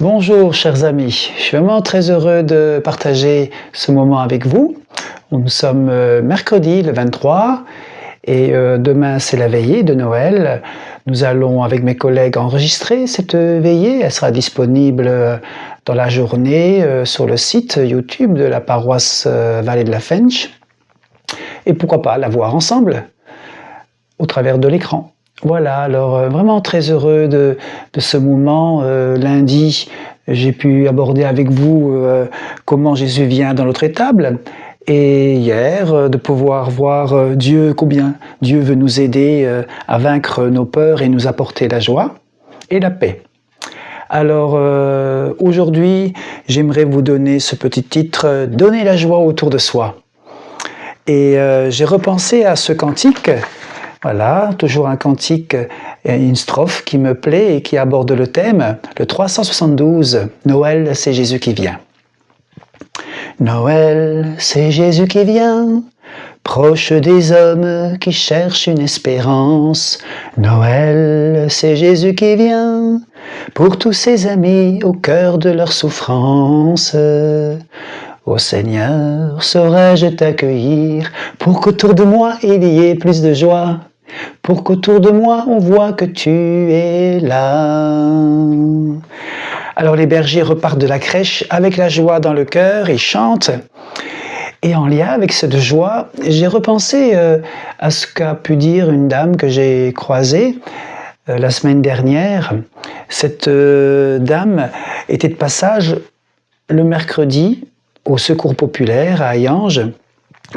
Bonjour chers amis, je suis vraiment très heureux de partager ce moment avec vous. Nous sommes mercredi le 23 et demain c'est la veillée de Noël. Nous allons avec mes collègues enregistrer cette veillée, elle sera disponible dans la journée sur le site YouTube de la paroisse Vallée de la Fench. Et pourquoi pas la voir ensemble au travers de l'écran. Voilà, alors vraiment très heureux de ce moment. Lundi, j'ai pu aborder avec vous comment Jésus vient dans notre étable. Et hier, de pouvoir voir Dieu, combien Dieu veut nous aider à vaincre nos peurs et nous apporter la joie et la paix. Alors aujourd'hui, j'aimerais vous donner ce petit titre « Donner la joie autour de soi ». Et j'ai repensé à ce cantique. Voilà, toujours un cantique, une strophe qui me plaît et qui aborde le thème, le 372, Noël, c'est Jésus qui vient. Noël, c'est Jésus qui vient, proche des hommes qui cherchent une espérance. Noël, c'est Jésus qui vient, pour tous ses amis au cœur de leur souffrance. Ô Seigneur, saurais-je t'accueillir pour qu'autour de moi il y ait plus de joie, pour qu'autour de moi on voit que tu es là. Alors les bergers repartent de la crèche avec la joie dans le cœur, ils chantent. Et en lien avec cette joie, j'ai repensé à ce qu'a pu dire une dame que j'ai croisée la semaine dernière. Cette dame était de passage le mercredi au Secours populaire à Hayange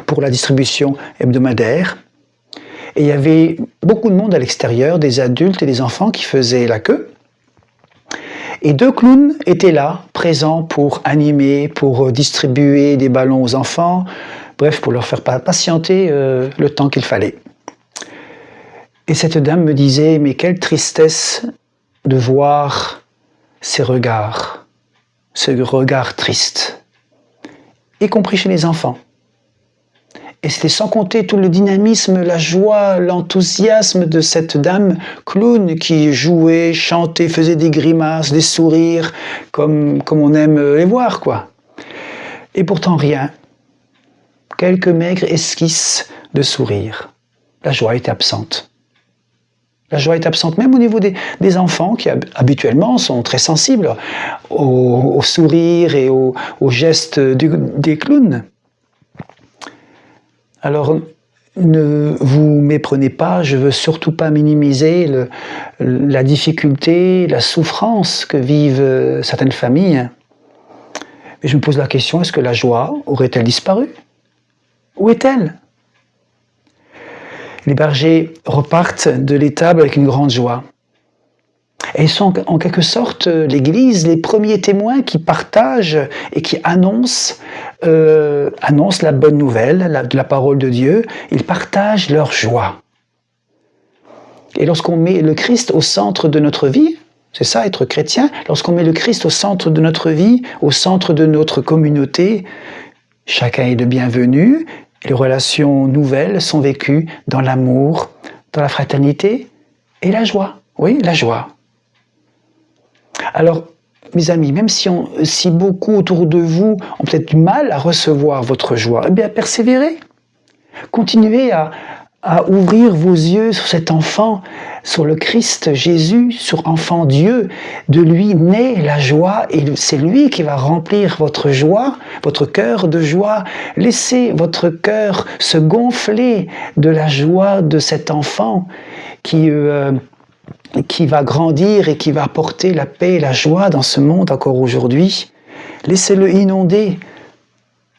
pour la distribution hebdomadaire. Et il y avait beaucoup de monde à l'extérieur, des adultes et des enfants qui faisaient la queue. Et 2 clowns étaient là, présents pour animer, pour distribuer des ballons aux enfants, bref, pour leur faire patienter le temps qu'il fallait. Et cette dame me disait, mais quelle tristesse de voir ces regards, ce regard triste, y compris chez les enfants. Et c'était sans compter tout le dynamisme, la joie, l'enthousiasme de cette dame clown qui jouait, chantait, faisait des grimaces, des sourires, comme on aime les voir, quoi. Et pourtant rien. Quelques maigres esquisses de sourire. La joie était absente. La joie est absente même au niveau des enfants qui habituellement sont très sensibles au sourire et aux gestes des clowns. Alors, ne vous méprenez pas, je ne veux surtout pas minimiser la difficulté, la souffrance que vivent certaines familles. Mais je me pose la question, est-ce que la joie aurait-elle disparu? Où est-elle? Les bergers repartent de l'étable avec une grande joie. Et ils sont en quelque sorte l'Église, les premiers témoins qui partagent et qui annoncent la bonne nouvelle de la parole de Dieu. Ils partagent leur joie. Et lorsqu'on met le Christ au centre de notre vie, c'est ça être chrétien, lorsqu'on met le Christ au centre de notre vie, au centre de notre communauté, chacun est le bienvenu. Et les relations nouvelles sont vécues dans l'amour, dans la fraternité et la joie. Oui, la joie. Alors, mes amis, même si beaucoup autour de vous ont peut-être du mal à recevoir votre joie, eh bien, persévérez. Continuez à ouvrir vos yeux sur cet enfant, sur le Christ Jésus, sur enfant Dieu. De lui naît la joie et c'est lui qui va remplir votre joie, votre cœur de joie. Laissez votre cœur se gonfler de la joie de cet enfant qui va grandir et qui va apporter la paix et la joie dans ce monde encore aujourd'hui. Laissez-le inonder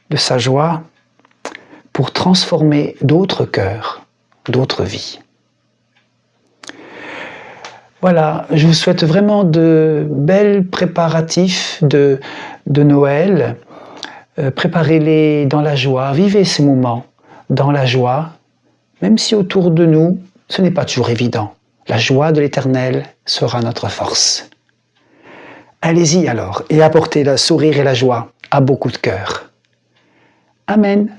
de sa joie pour transformer d'autres cœurs, d'autres vies. Voilà, je vous souhaite vraiment de belles préparatifs de Noël. Préparez-les dans la joie, vivez ces moments dans la joie, même si autour de nous, ce n'est pas toujours évident. La joie de l'Éternel sera notre force. Allez-y alors et apportez le sourire et la joie à beaucoup de cœurs. Amen.